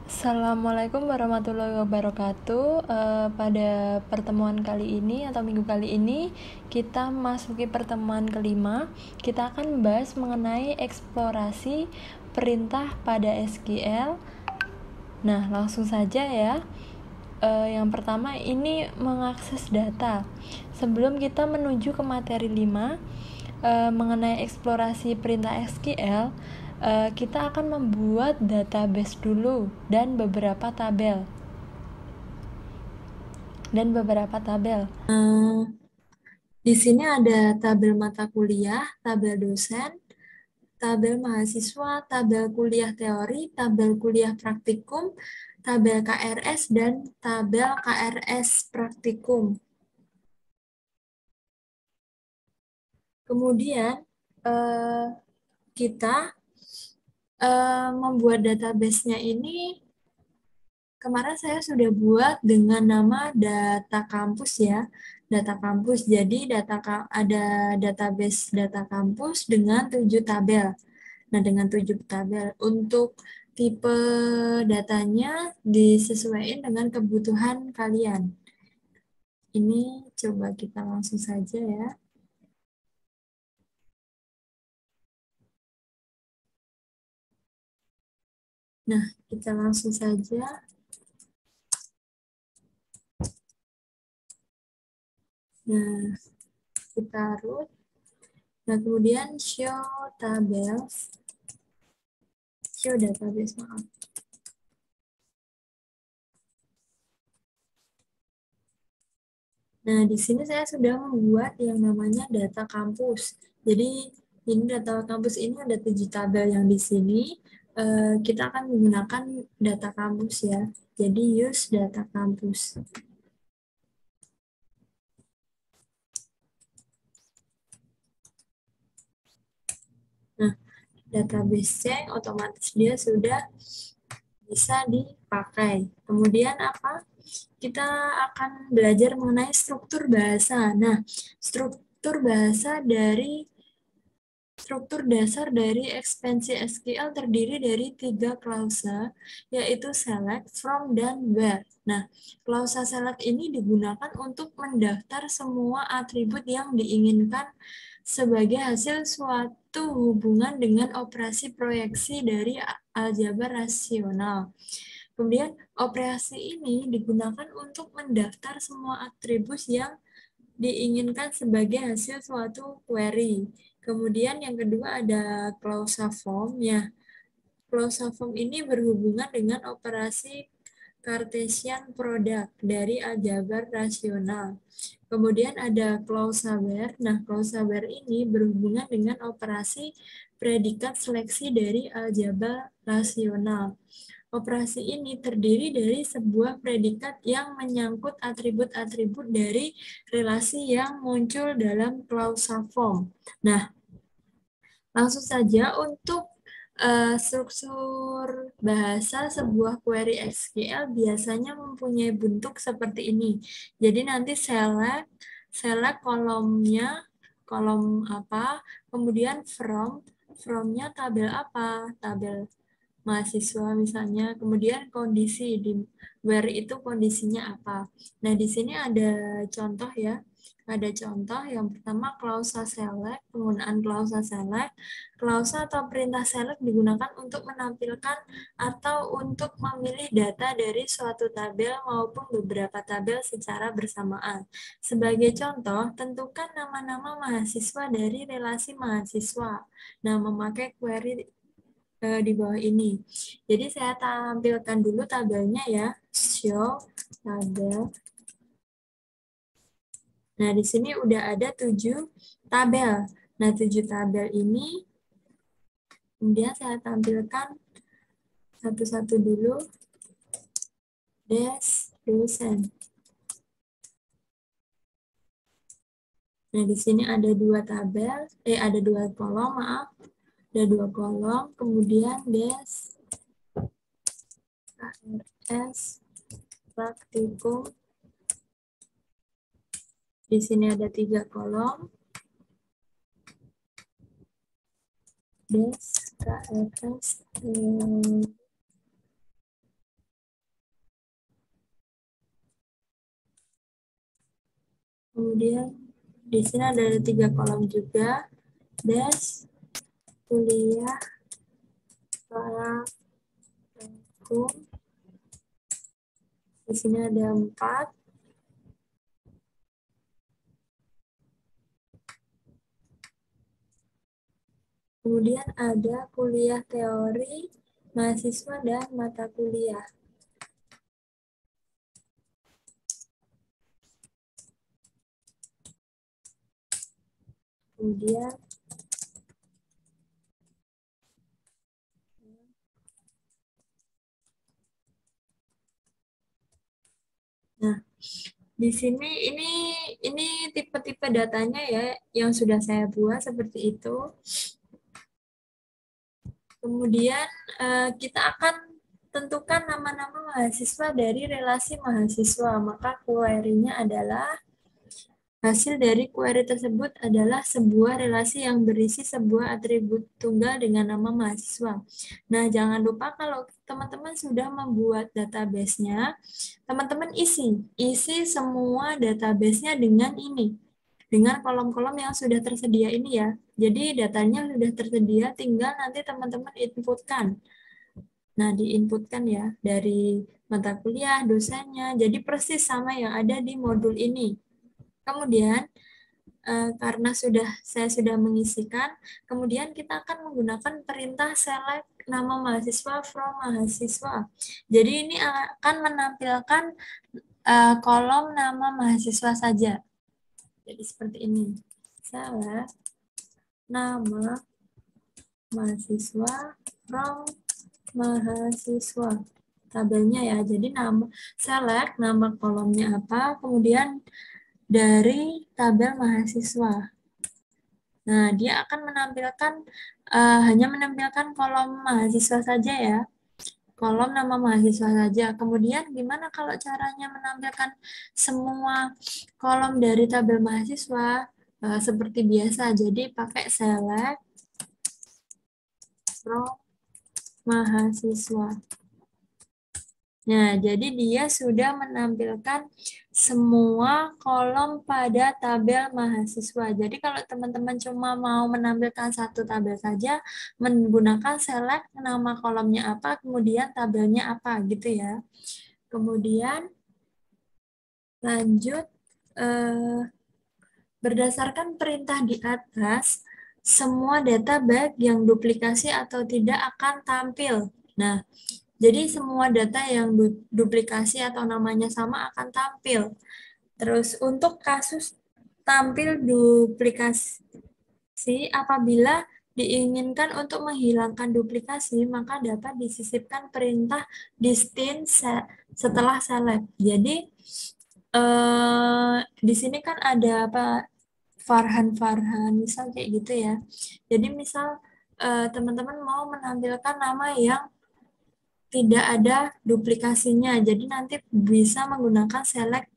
Assalamualaikum warahmatullahi wabarakatuh. Pada pertemuan kali ini atau minggu kali ini kita masuki pertemuan kelima. Kita akan membahas mengenai eksplorasi perintah pada SQL. Nah, langsung saja ya. Yang pertama ini mengakses data. Sebelum kita menuju ke materi 5 mengenai eksplorasi perintah SQL, kita akan membuat database dulu dan beberapa tabel. Di sini ada tabel mata kuliah, tabel dosen, tabel mahasiswa, tabel kuliah teori, tabel kuliah praktikum, tabel KRS, dan tabel KRS praktikum. Kemudian kita membuat database-nya ini, kemarin saya sudah buat dengan nama data kampus ya. Data kampus, jadi ada database data kampus dengan 7 tabel. Nah, dengan 7 tabel untuk tipe datanya disesuaikan dengan kebutuhan kalian. Ini coba kita langsung saja ya. Nah, kita langsung saja. Nah, kita root. Nah, kemudian show tables. Show database, maaf. Nah, di sini saya sudah membuat yang namanya data kampus. Jadi, ini data kampus ini ada 7 tabel yang di sini. Kita akan menggunakan data kampus ya. Jadi, use data kampus. Nah, database-nya otomatis dia sudah bisa dipakai. Kemudian apa? Kita akan belajar mengenai struktur bahasa. Nah, struktur dasar dari ekspansi SQL terdiri dari 3 klausa, yaitu select, from, dan where. Nah, klausa select ini digunakan untuk mendaftar semua atribut yang diinginkan sebagai hasil suatu hubungan dengan operasi proyeksi dari aljabar rasional. Kemudian, operasi ini digunakan untuk mendaftar semua atribut yang diinginkan sebagai hasil suatu query. Kemudian yang kedua ada clausa form ya. Clausa form ini berhubungan dengan operasi Cartesian product dari aljabar rasional. Kemudian ada clausa where. Nah, clausa where ini berhubungan dengan operasi predikat seleksi dari aljabar rasional. Operasi ini terdiri dari sebuah predikat yang menyangkut atribut-atribut dari relasi yang muncul dalam klausa form. Nah, langsung saja untuk struktur bahasa sebuah query SQL biasanya mempunyai bentuk seperti ini. Jadi nanti select kolomnya, kolom apa, kemudian from-nya tabel apa, tabel mahasiswa misalnya, kemudian kondisi di where itu kondisinya apa. Nah, di sini ada contoh ya. Ada contoh yang pertama klausa select, penggunaan klausa select. Klausa atau perintah select digunakan untuk menampilkan atau untuk memilih data dari suatu tabel maupun beberapa tabel secara bersamaan. Sebagai contoh, tentukan nama-nama mahasiswa dari relasi mahasiswa. Nah, memakai query di bawah ini. Jadi saya tampilkan dulu tabelnya ya. Show tabel. Nah, di sini udah ada 7 tabel. Nah, 7 tabel ini kemudian saya tampilkan satu-satu dulu. Dosen. Nah, di sini ada 2 tabel, ada 2 kolom, maaf. Ada 2 kolom, kemudian KRS praktikum. Di sini ada 3 kolom. KRS kemudian di sini ada 3 kolom juga, dash, kuliah, praktikum. Di sini ada 4. Kemudian ada kuliah teori, mahasiswa, dan mata kuliah. Kemudian nah, di sini ini tipe-tipe datanya ya yang sudah saya buat seperti itu. Kemudian kita akan tentukan nama-nama mahasiswa dari relasi mahasiswa. Maka query-nya adalah hasil dari query tersebut adalah sebuah relasi yang berisi sebuah atribut tunggal dengan nama mahasiswa. Nah, jangan lupa kalau teman-teman sudah membuat database-nya, teman-teman isi semua database-nya dengan ini, dengan kolom-kolom yang sudah tersedia ini ya. Jadi datanya sudah tersedia, tinggal nanti teman-teman inputkan. Nah, diinputkan ya dari mata kuliah, dosennya, jadi persis sama yang ada di modul ini. Kemudian, karena saya sudah mengisikan, kemudian kita akan menggunakan perintah select nama mahasiswa from mahasiswa. Jadi ini akan menampilkan kolom nama mahasiswa saja. Jadi seperti ini. Select nama mahasiswa from mahasiswa. Tabelnya ya. Jadi select nama kolomnya apa, kemudian dari tabel mahasiswa. Nah, dia akan menampilkan hanya menampilkan kolom mahasiswa saja ya. Kolom nama mahasiswa saja. Kemudian gimana kalau caranya menampilkan semua kolom dari tabel mahasiswa? Seperti biasa, jadi pakai select from mahasiswa. Nah, jadi dia sudah menampilkan semua kolom pada tabel mahasiswa. Jadi kalau teman-teman cuma mau menampilkan satu tabel saja, menggunakan select nama kolomnya apa, kemudian tabelnya apa gitu ya. Kemudian lanjut, berdasarkan perintah di atas, semua data baik yang duplikasi atau tidak akan tampil. Nah, jadi semua data yang duplikasi atau namanya sama akan tampil. Terus untuk kasus tampil duplikasi, apabila diinginkan untuk menghilangkan duplikasi, maka dapat disisipkan perintah distinct setelah select. Jadi di sini kan ada apa, Farhan misal kayak gitu ya. Jadi misal teman-teman mau menampilkan nama yang tidak ada duplikasinya. Jadi nanti bisa menggunakan select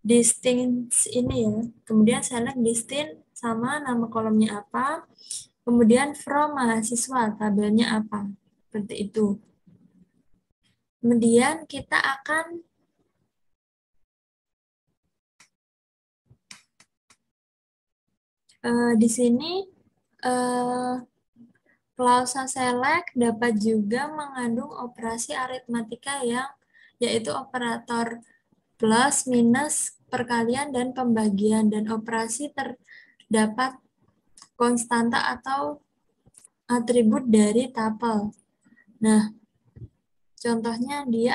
distinct ini ya. Kemudian select distinct sama nama kolomnya apa. Kemudian from mahasiswa, tabelnya apa. Seperti itu. Kemudian kita akan di sini klausa select dapat juga mengandung operasi aritmatika yaitu operator plus, minus, perkalian, dan pembagian. Dan operasi terdapat konstanta atau atribut dari tuple. Nah, contohnya di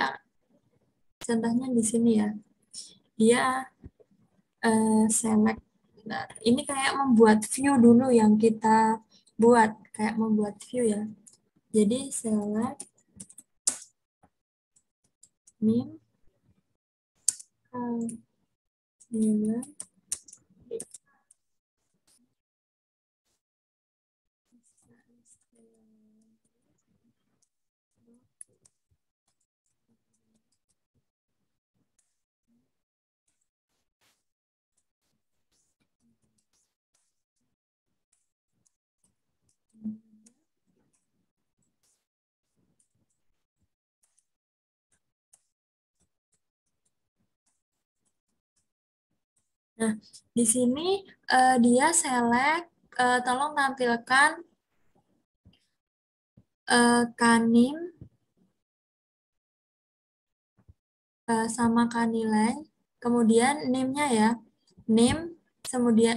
sini ya. Dia select. Nah, ini kayak membuat view dulu yang kita buat, kayak membuat view ya. Jadi select min nilai Nah, di sini dia select, tolong tampilkan kanim sama kanilai, kemudian name-nya ya, name,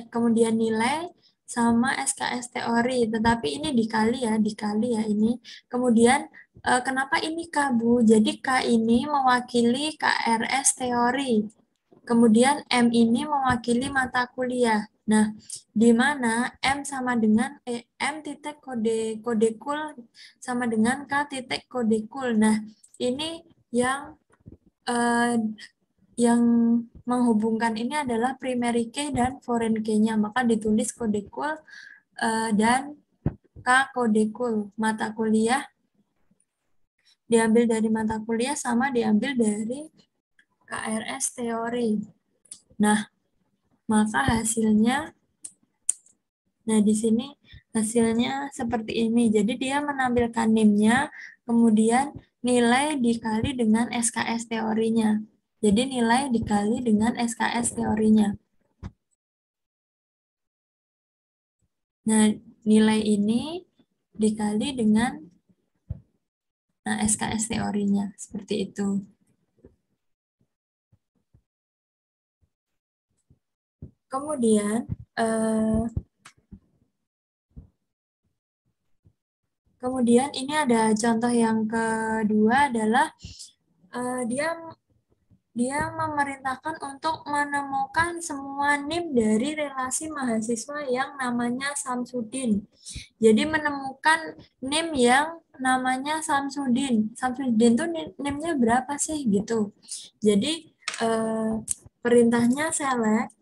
kemudian nilai sama SKS teori, tetapi ini dikali ya ini. Kemudian kenapa ini K, Bu? Jadi K ini mewakili KRS teori. Kemudian M ini mewakili mata kuliah. Nah, di mana M sama dengan M titik kodekul sama dengan K titik kodekul. Nah, ini eh, yang menghubungkan ini adalah primary key dan foreign key-nya. Maka ditulis kodekul dan K kodekul. Mata kuliah diambil dari mata kuliah sama diambil dari KRS teori. Nah, maka hasilnya, nah di sini hasilnya seperti ini. Jadi dia menampilkan NIM-nya, kemudian nilai dikali dengan SKS teorinya. Jadi nilai dikali dengan SKS teorinya. Nah, nilai ini dikali dengan SKS teorinya. Seperti itu. Kemudian, ini ada contoh yang kedua adalah dia memerintahkan untuk menemukan semua NIM dari relasi mahasiswa yang namanya Samsudin. Jadi menemukan NIM yang namanya Samsudin. Samsudin tuh NIM-nya berapa sih gitu. Jadi perintahnya select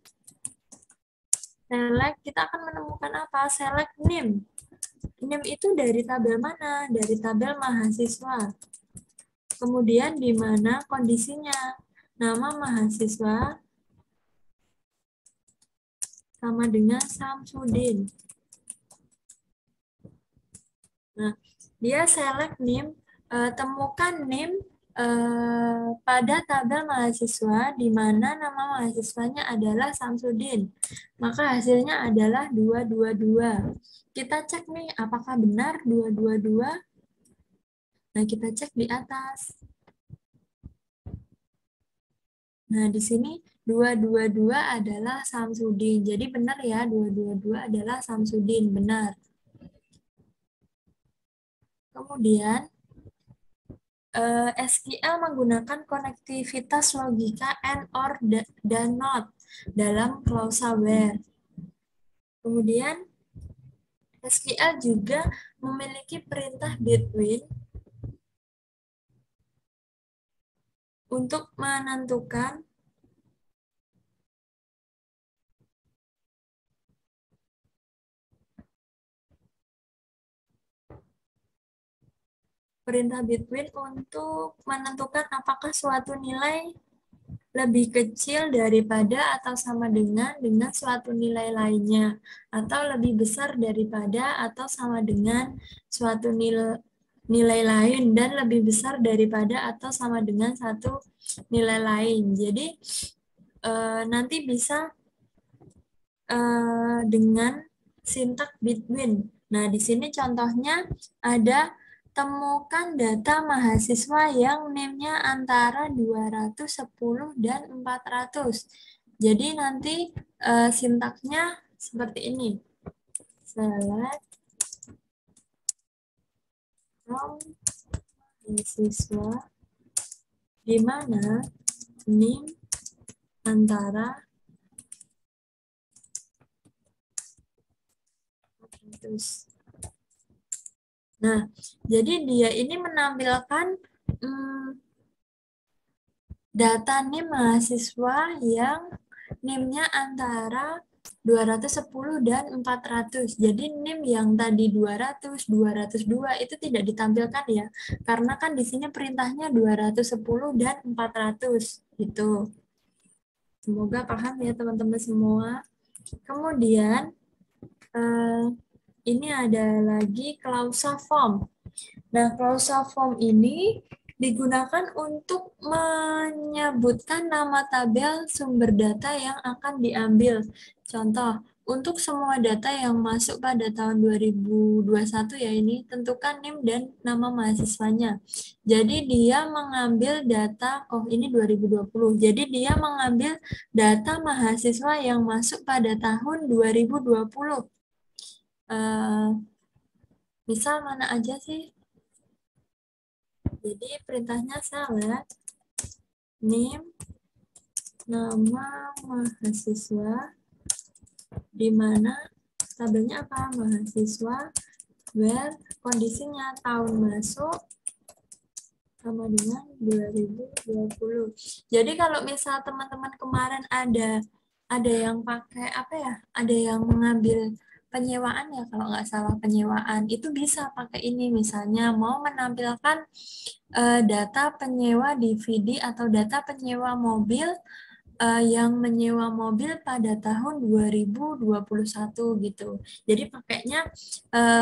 kita akan menemukan apa? Select NIM. NIM itu dari tabel mana? Dari tabel mahasiswa. Kemudian di mana kondisinya? Nama mahasiswa sama dengan Samsudin. Nah, dia select NIM, temukan NIM pada tabel mahasiswa di mana nama mahasiswanya adalah Samsudin. Maka hasilnya adalah 222. Kita cek nih apakah benar 222. Nah, kita cek di atas. Nah, di sini 222 adalah Samsudin. Jadi benar ya, 222 adalah Samsudin, benar. Kemudian SQL menggunakan konektivitas logika AND, OR, dan NOT dalam klausa where. Kemudian SQL juga memiliki perintah between untuk menentukan apakah suatu nilai lebih kecil daripada atau sama dengan suatu nilai lainnya, atau lebih besar daripada atau sama dengan suatu nilai lain, dan lebih besar daripada atau sama dengan satu nilai lain. Jadi nanti bisa dengan sintak between. Nah, di sini contohnya ada temukan data mahasiswa yang NIM-nya antara 210 dan 400. Jadi nanti sintaknya seperti ini. Select from mahasiswa di mana NIM antara 400. Nah, jadi dia ini menampilkan data NIM mahasiswa yang NIM-nya antara 210 dan 400. Jadi NIM yang tadi 200, 202 itu tidak ditampilkan ya. Karena kan di sini perintahnya 210 dan 400 gitu. Semoga paham ya teman-teman semua. Kemudian ini ada lagi klausa form. Nah, klausa form ini digunakan untuk menyebutkan nama tabel sumber data yang akan diambil. Contoh, untuk semua data yang masuk pada tahun 2021 ya ini, tentukan NIM dan nama mahasiswanya. Jadi dia mengambil data, oh ini 2020, jadi dia mengambil data mahasiswa yang masuk pada tahun 2020. Misal mana aja sih? Jadi perintahnya select NIM, nama mahasiswa, di mana tabelnya apa? Mahasiswa, where kondisinya tahun masuk sama dengan 2020. Jadi kalau misal teman-teman kemarin ada yang pakai apa ya? Ada yang mengambil penyewaan ya, kalau nggak salah penyewaan itu bisa pakai ini, misalnya mau menampilkan data penyewa DVD atau data penyewa mobil yang menyewa mobil pada tahun 2021 gitu. Jadi pakainya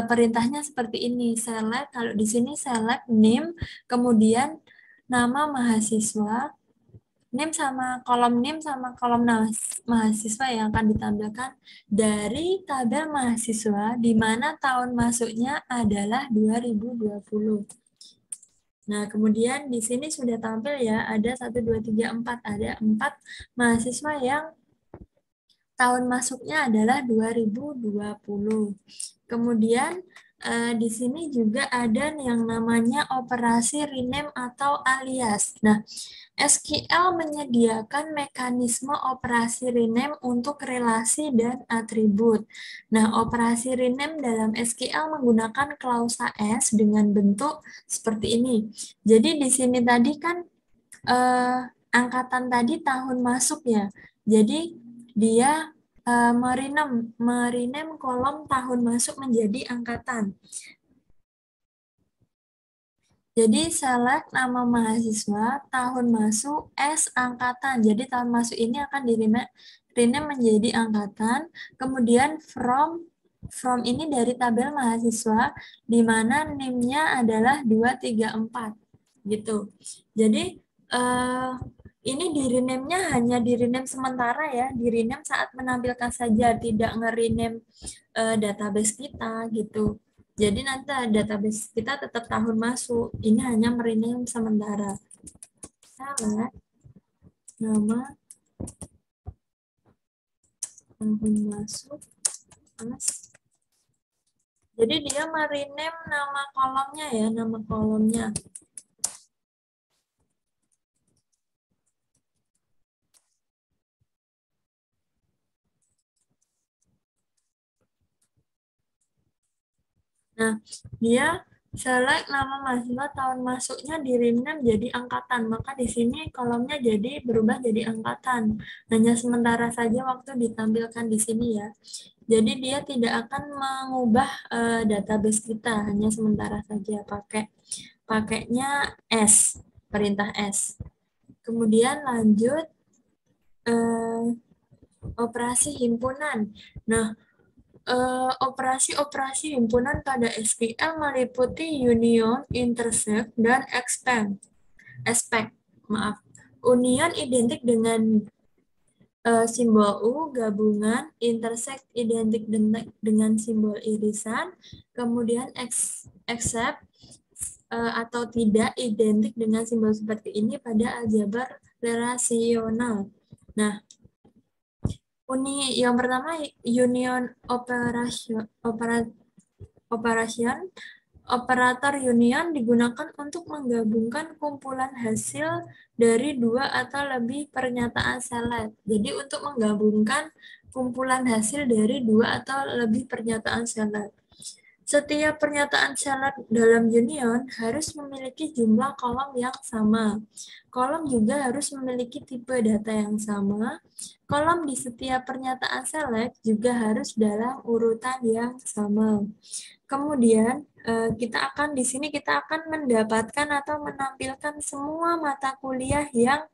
perintahnya seperti ini, select, kalau di sini select name, kemudian nama mahasiswa, NIM sama kolom mahasiswa yang akan ditampilkan dari tabel mahasiswa di mana tahun masuknya adalah 2020. Nah, kemudian di sini sudah tampil ya, ada 1, 2, 3, 4. Ada 4 mahasiswa yang tahun masuknya adalah 2020. Kemudian di sini juga ada yang namanya operasi rename atau alias. Nah, SQL menyediakan mekanisme operasi rename untuk relasi dan atribut. Nah, operasi rename dalam SQL menggunakan klausa S dengan bentuk seperti ini. Jadi di sini tadi kan angkatan tadi tahun masuk ya. Jadi dia merename kolom tahun masuk menjadi angkatan. Jadi select nama mahasiswa, tahun masuk, S angkatan. Jadi tahun masuk ini akan rename menjadi angkatan. Kemudian from ini dari tabel mahasiswa, di mana NIM-nya adalah 234. Gitu. Jadi ini di-rename-nya hanya di-rename sementara ya, di-rename saat menampilkan saja, tidak nge-rename database kita gitu. Jadi nanti database kita tetap tahun masuk, ini hanya merename sementara. Select nama tahun masuk, mas. Jadi dia merename nama kolomnya ya, nama kolomnya. Nah, dia select nama mahasiswa tahun masuknya di rename jadi angkatan, maka di sini kolomnya jadi berubah jadi angkatan. Hanya sementara saja waktu ditampilkan di sini ya. Jadi dia tidak akan mengubah database kita, hanya sementara saja pakainya S, perintah S. Kemudian lanjut operasi himpunan. Nah, operasi-operasi himpunan pada SQL meliputi union, intersect, dan expand. Union identik dengan simbol U, gabungan, intersect identik dengan simbol irisan, kemudian except atau tidak identik dengan simbol seperti ini pada aljabar relasional. Nah, yang pertama union operation. Operator union digunakan untuk menggabungkan kumpulan hasil dari 2 atau lebih pernyataan select. Jadi untuk menggabungkan kumpulan hasil dari 2 atau lebih pernyataan select. Setiap pernyataan select dalam union harus memiliki jumlah kolom yang sama. Kolom juga harus memiliki tipe data yang sama. Kolom di setiap pernyataan select juga harus dalam urutan yang sama. Kemudian kita akan mendapatkan atau menampilkan semua mata kuliah yang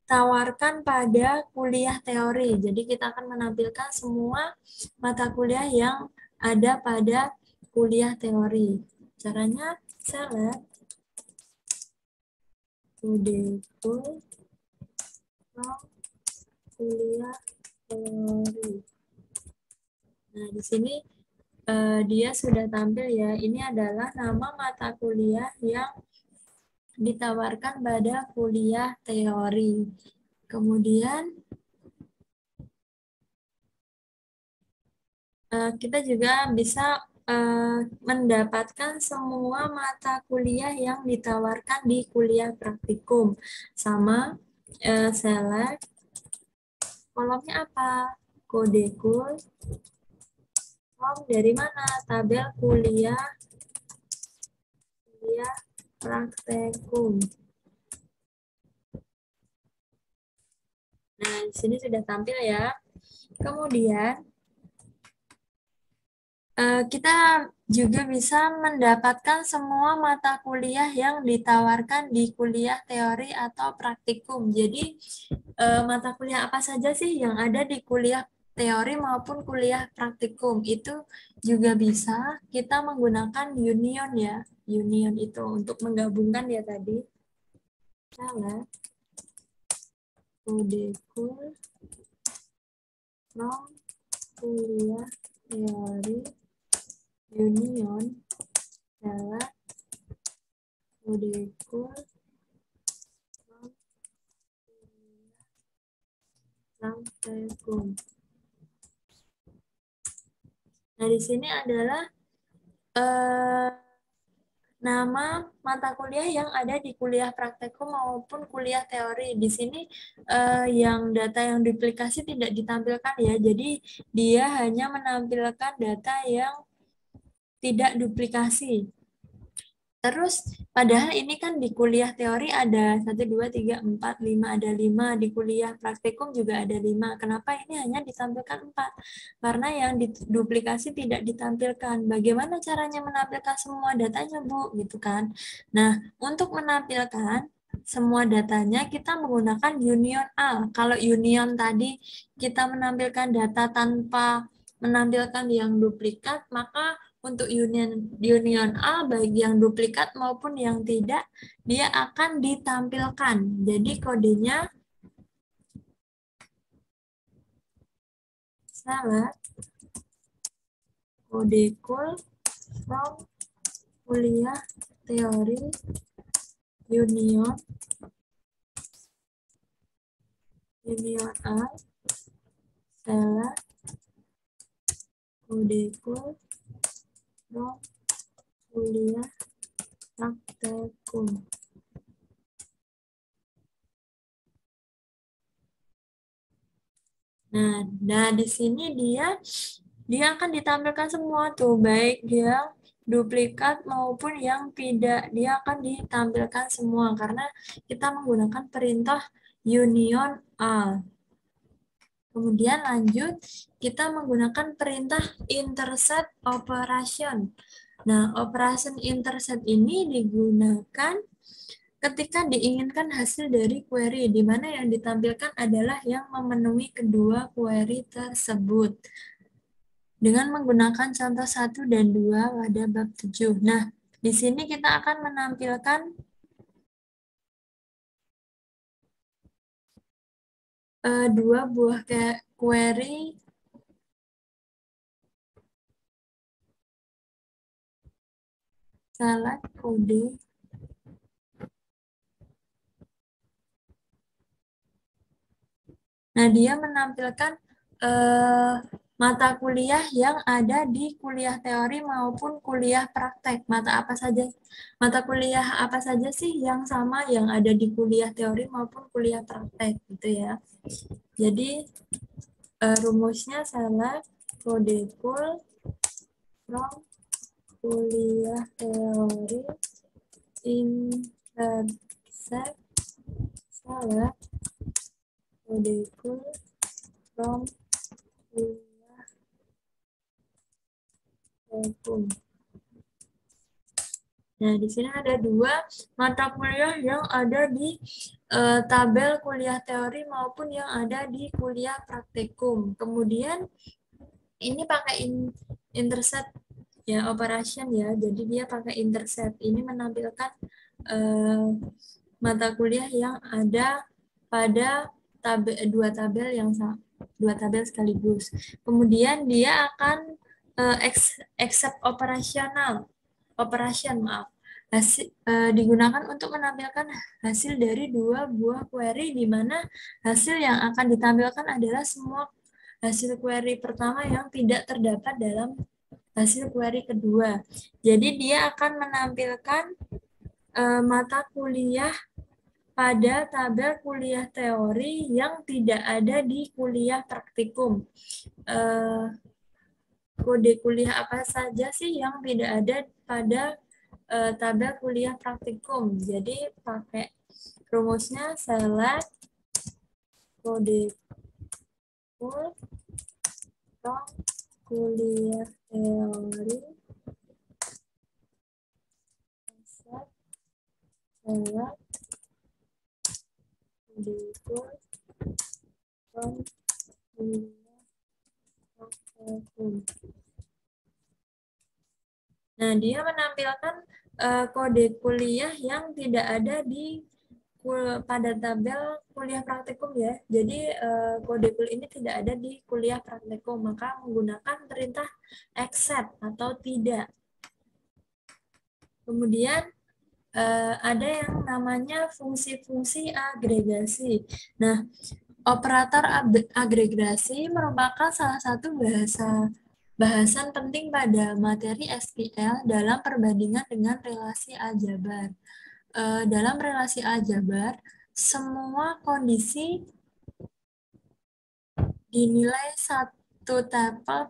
ditawarkan pada kuliah teori. Jadi kita akan menampilkan semua mata kuliah yang ada pada kuliah teori. caranya select modekul from kuliah teori. Nah, di sini dia sudah tampil ya. Ini adalah nama mata kuliah yang ditawarkan pada kuliah teori. Kemudian kita juga bisa mendapatkan semua mata kuliah yang ditawarkan di kuliah praktikum. Sama select kolomnya apa? Kodekul. Dari mana? Tabel kuliah praktikum. Nah, di sini sudah tampil ya. Kemudian kita juga bisa mendapatkan semua mata kuliah yang ditawarkan di kuliah teori atau praktikum. Jadi, mata kuliah apa saja sih yang ada di kuliah teori maupun kuliah praktikum? Itu juga bisa kita menggunakan union ya. Union itu untuk menggabungkan ya tadi. Salah. Kodekul from kuliah teori union adalah kodekul from praktikum. Nah, di sini adalah nama mata kuliah yang ada di kuliah praktikum maupun kuliah teori. Di sini yang data yang duplikasi tidak ditampilkan ya. Jadi dia hanya menampilkan data yang tidak duplikasi. Terus padahal ini kan di kuliah teori ada 1, 2, 3, 4, 5, ada 5. Di kuliah praktikum juga ada 5. Kenapa ini hanya ditampilkan 4? Karena yang duplikasi tidak ditampilkan. Bagaimana caranya menampilkan semua datanya, Bu? Gitu kan. Nah, untuk menampilkan semua datanya kita menggunakan union A. Kalau union tadi kita menampilkan data tanpa menampilkan yang duplikat, maka untuk union A, baik yang duplikat maupun yang tidak, dia akan ditampilkan. Jadi kodenya salah. Kodekul from kuliah teori union A salah. Kodekul from kuliah praktikum. Nah, di sini dia akan ditampilkan semua tuh, baik dia duplikat maupun yang tidak, dia akan ditampilkan semua karena kita menggunakan perintah union all. Kemudian lanjut, kita menggunakan perintah interset operation. Nah, operation interset ini digunakan ketika diinginkan hasil dari query, di mana yang ditampilkan adalah yang memenuhi kedua query tersebut. Dengan menggunakan contoh 1 dan 2 pada bab 7. Nah, di sini kita akan menampilkan dua buah query salah kode. Nah, dia menampilkan mata kuliah yang ada di kuliah teori maupun kuliah praktek. Mata kuliah apa saja sih yang sama yang ada di kuliah teori maupun kuliah praktek gitu ya. Jadi rumusnya salah kodekul from kuliah teori interset salah kodekul from kuliah praktikum. Nah, di sini ada dua mata kuliah yang ada di tabel kuliah teori maupun yang ada di kuliah praktikum. Kemudian ini pakai interset ya operation ya. Jadi dia pakai intercept. Ini menampilkan mata kuliah yang ada pada dua tabel sekaligus. Kemudian dia akan accept operation maaf. Digunakan untuk menampilkan hasil dari dua buah query di mana hasil yang akan ditampilkan adalah semua hasil query pertama yang tidak terdapat dalam hasil query kedua. Jadi dia akan menampilkan mata kuliah pada tabel kuliah teori yang tidak ada di kuliah praktikum. Kode kuliah apa saja sih yang tidak ada pada tabel kuliah praktikum? Jadi pakai rumusnya select kode from kuliah teori select kode from kuliah praktikum. Nah, dia menampilkan kode kuliah yang tidak ada di pada tabel kuliah praktikum ya. Jadi kode kuliah ini tidak ada di kuliah praktikum, maka menggunakan perintah accept atau tidak. Kemudian ada yang namanya fungsi-fungsi agregasi. Nah, operator agregasi merupakan salah satu bahasan penting pada materi SQL dalam perbandingan dengan relasi aljabar. Dalam relasi aljabar, semua kondisi dinilai satu tuple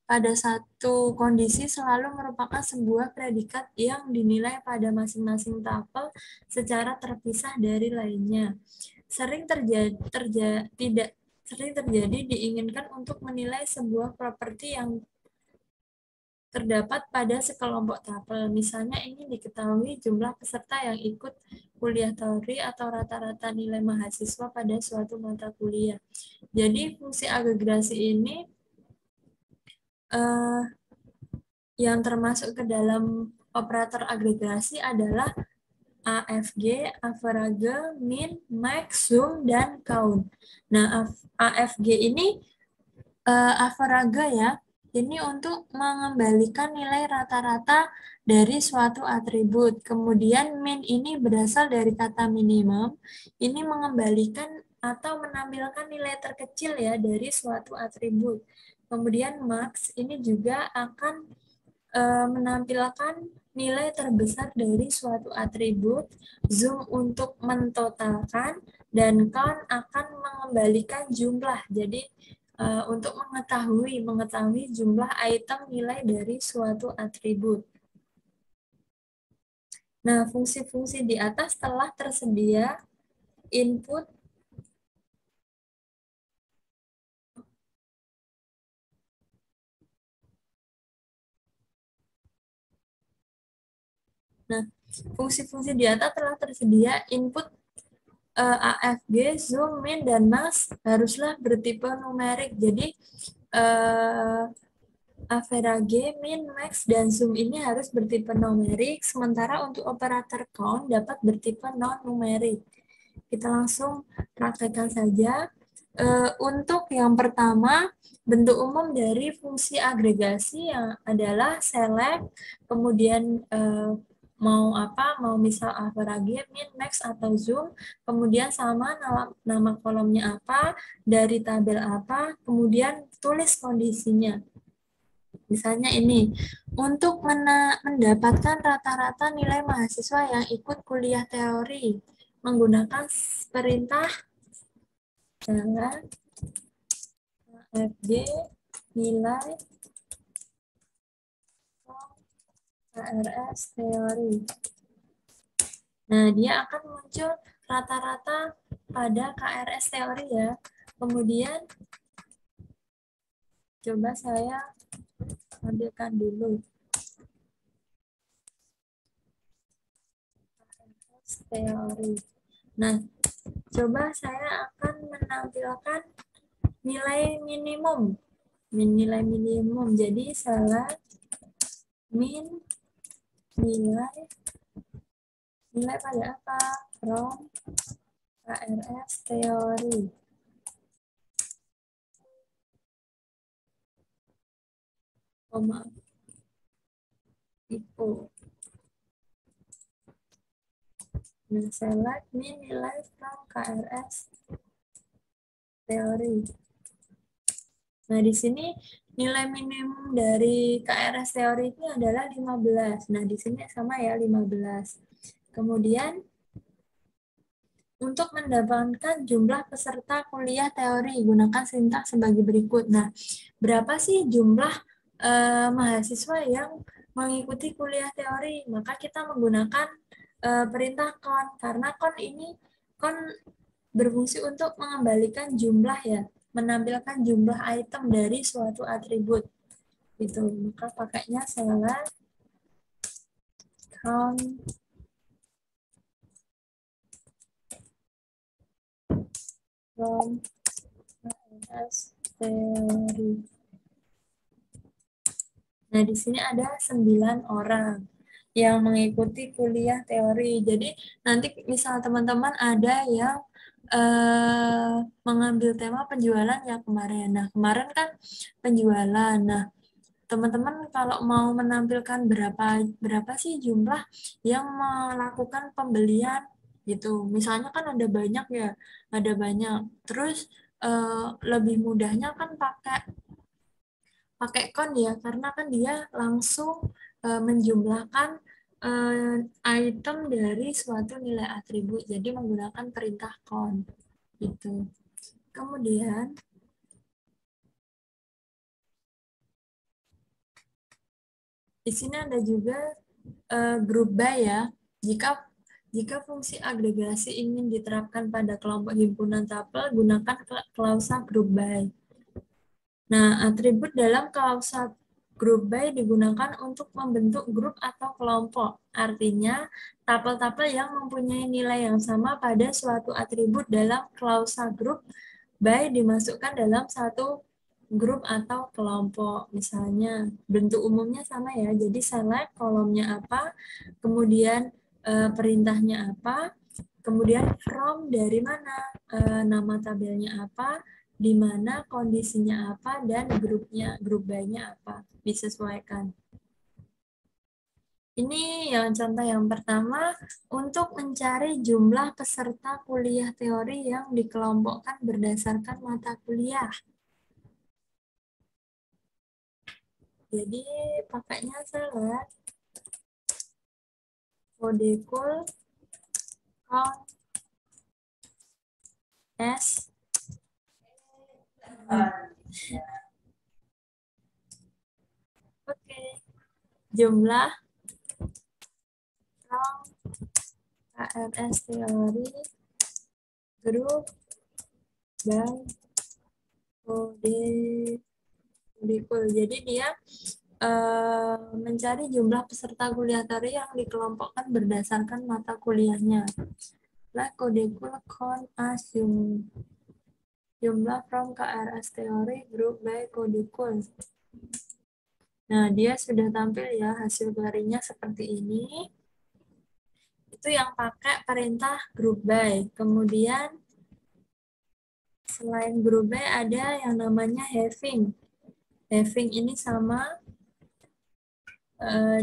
pada satu kondisi selalu merupakan sebuah predikat yang dinilai pada masing-masing tuple secara terpisah dari lainnya. Sering terjadi diinginkan untuk menilai sebuah properti yang terdapat pada sekelompok tuple. Misalnya ingin diketahui jumlah peserta yang ikut kuliah teori atau rata-rata nilai mahasiswa pada suatu mata kuliah. Jadi fungsi agregasi ini yang termasuk ke dalam operator agregasi adalah AFG, average, min, max, zoom, dan count. Nah, AFG ini average ya, ini untuk mengembalikan nilai rata-rata dari suatu atribut. Kemudian min ini berasal dari kata minimum, ini mengembalikan atau menampilkan nilai terkecil ya dari suatu atribut. Kemudian max ini juga akan menampilkan nilai terbesar dari suatu atribut, zoom untuk mentotalkan, dan count akan mengembalikan jumlah. Jadi untuk mengetahui jumlah item nilai dari suatu atribut. Nah, fungsi-fungsi di atas telah tersedia input Nah, fungsi-fungsi di atas telah tersedia input AFG, zoom, min, dan max haruslah bertipe numerik. Jadi, average, min, max, dan zoom ini harus bertipe numerik, sementara untuk operator count dapat bertipe non-numerik. Kita langsung praktekkan saja. Untuk yang pertama, bentuk umum dari fungsi agregasi yang adalah select, kemudian mau misal average, min, max, atau zoom, kemudian sama nama kolomnya apa, dari tabel apa, kemudian tulis kondisinya. Misalnya ini, untuk mendapatkan rata-rata nilai mahasiswa yang ikut kuliah teori, menggunakan perintah select AFG nilai KRS teori. Nah, dia akan muncul rata-rata pada KRS teori ya. Kemudian, coba saya ambilkan dulu. KRS teori. Nah, coba saya akan menampilkan nilai minimum nilai minimum. Jadi select min nilai pada apa? From KRS teori. Koma. Itu. Nah, select min nilai from KRS teori. Nah, di sini nilai minimum dari KRS teori itu adalah 15. Nah, di sini sama ya 15. Kemudian untuk mendapatkan jumlah peserta kuliah teori, gunakan sintaks sebagai berikut. Nah, berapa sih jumlah mahasiswa yang mengikuti kuliah teori? Maka kita menggunakan perintah con, karena con berfungsi untuk mengembalikan jumlah ya, menampilkan jumlah item dari suatu atribut. Gitu. Maka pakainya select count from KRS teori. Nah, di sini ada 9 orang yang mengikuti kuliah teori. Jadi, nanti misal teman-teman ada yang mengambil tema penjualan ya kemarin. Nah, kemarin kan penjualan. Nah, teman-teman kalau mau menampilkan berapa sih jumlah yang melakukan pembelian gitu. Misalnya kan ada banyak ya, ada banyak. Terus lebih mudahnya kan pakai con ya, karena kan dia langsung menjumlahkan item dari suatu nilai atribut. Jadi menggunakan perintah con gitu. Kemudian di sini ada juga group by ya. Jika fungsi agregasi ingin diterapkan pada kelompok himpunan tupel, gunakan klausa group by. Nah, atribut dalam klausa group by digunakan untuk membentuk grup atau kelompok. Artinya, tapel-tapel yang mempunyai nilai yang sama pada suatu atribut dalam klausa group by dimasukkan dalam satu grup atau kelompok. Misalnya, bentuk umumnya sama ya. Jadi, select kolomnya apa, kemudian perintahnya apa, kemudian from dari mana, nama tabelnya apa, di mana kondisinya apa, dan grup by-nya apa, disesuaikan. Ini yang contoh yang pertama, untuk mencari jumlah peserta kuliah teori yang dikelompokkan berdasarkan mata kuliah. Jadi pakainya select modekul count S Oke. Jumlah from KRS teori grup dan modekul. Jadi dia mencari jumlah peserta kuliah teori yang dikelompokkan berdasarkan mata kuliahnya. Lah kodekul con assume jumlah from KRS teori group by kodekul. Nah, dia sudah tampil ya hasil query-nya seperti ini. Itu yang pakai perintah group by. Kemudian selain group by ada yang namanya having. Having ini sama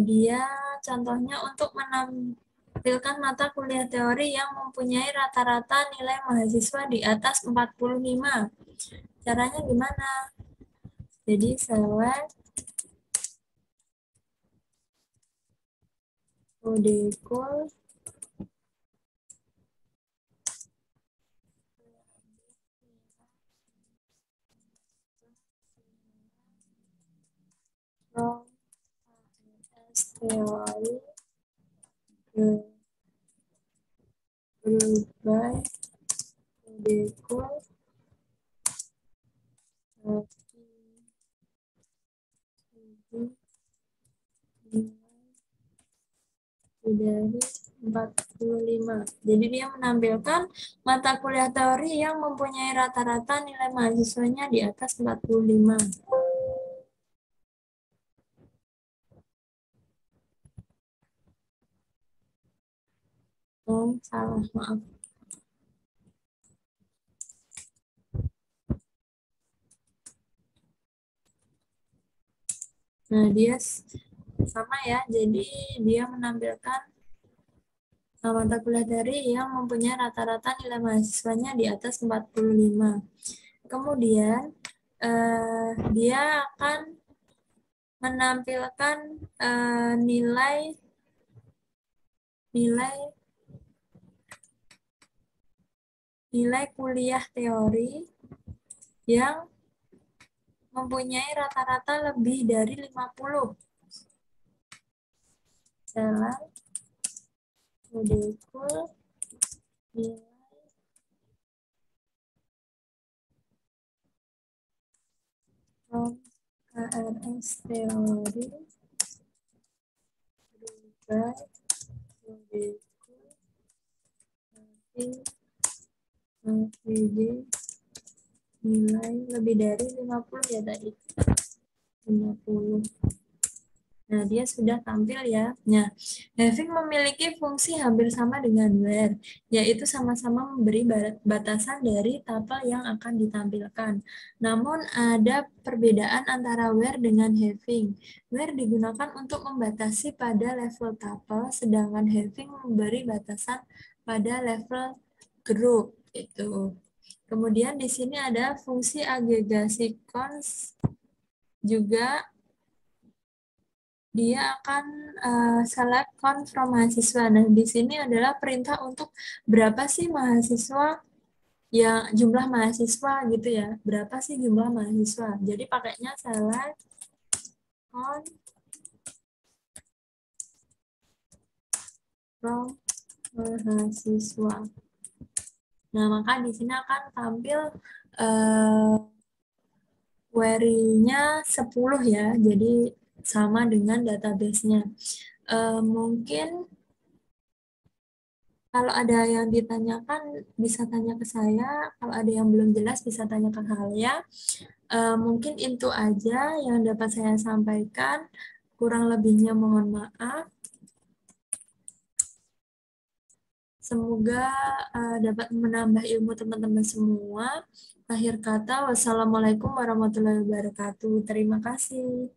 dia contohnya untuk menampilkan mata kuliah teori yang mempunyai rata-rata nilai mahasiswa di atas 45. Caranya gimana? Jadi select modekul from teori group by modekul dari 45. Jadi dia menampilkan mata kuliah teori yang mempunyai rata-rata nilai mahasiswanya di atas 45. Oh, salah, maaf. Nah, dia sama ya, jadi dia menampilkan mata kuliah dari yang mempunyai rata-rata nilai mahasiswanya di atas 45. Kemudian, dia akan menampilkan nilai nilai nilai kuliah teori yang mempunyai rata-rata lebih dari 50. Jalan molekul nilai from KRS teori by molekul AVD nilai lebih dari 50 ya tadi. 50. Nah, dia sudah tampil ya. Nah, having memiliki fungsi hampir sama dengan where, yaitu sama-sama memberi batasan dari tuple yang akan ditampilkan. Namun, ada perbedaan antara where dengan having. Where digunakan untuk membatasi pada level tuple, sedangkan having memberi batasan pada level group. Itu. Kemudian di sini ada fungsi agregasi cons juga. Dia akan select count from mahasiswa. Nah, di sini adalah perintah untuk berapa sih mahasiswa, yang jumlah mahasiswa gitu ya. Berapa sih jumlah mahasiswa. Jadi pakainya select count from mahasiswa. Nah, maka di sini akan tampil query-nya 10 ya. Jadi sama dengan database-nya. Mungkin kalau ada yang ditanyakan, bisa tanya ke saya. Kalau ada yang belum jelas, bisa tanya ke Halia. Mungkin itu aja yang dapat saya sampaikan. Kurang lebihnya mohon maaf. Semoga dapat menambah ilmu teman-teman semua. Akhir kata, wassalamualaikum warahmatullahi wabarakatuh. Terima kasih.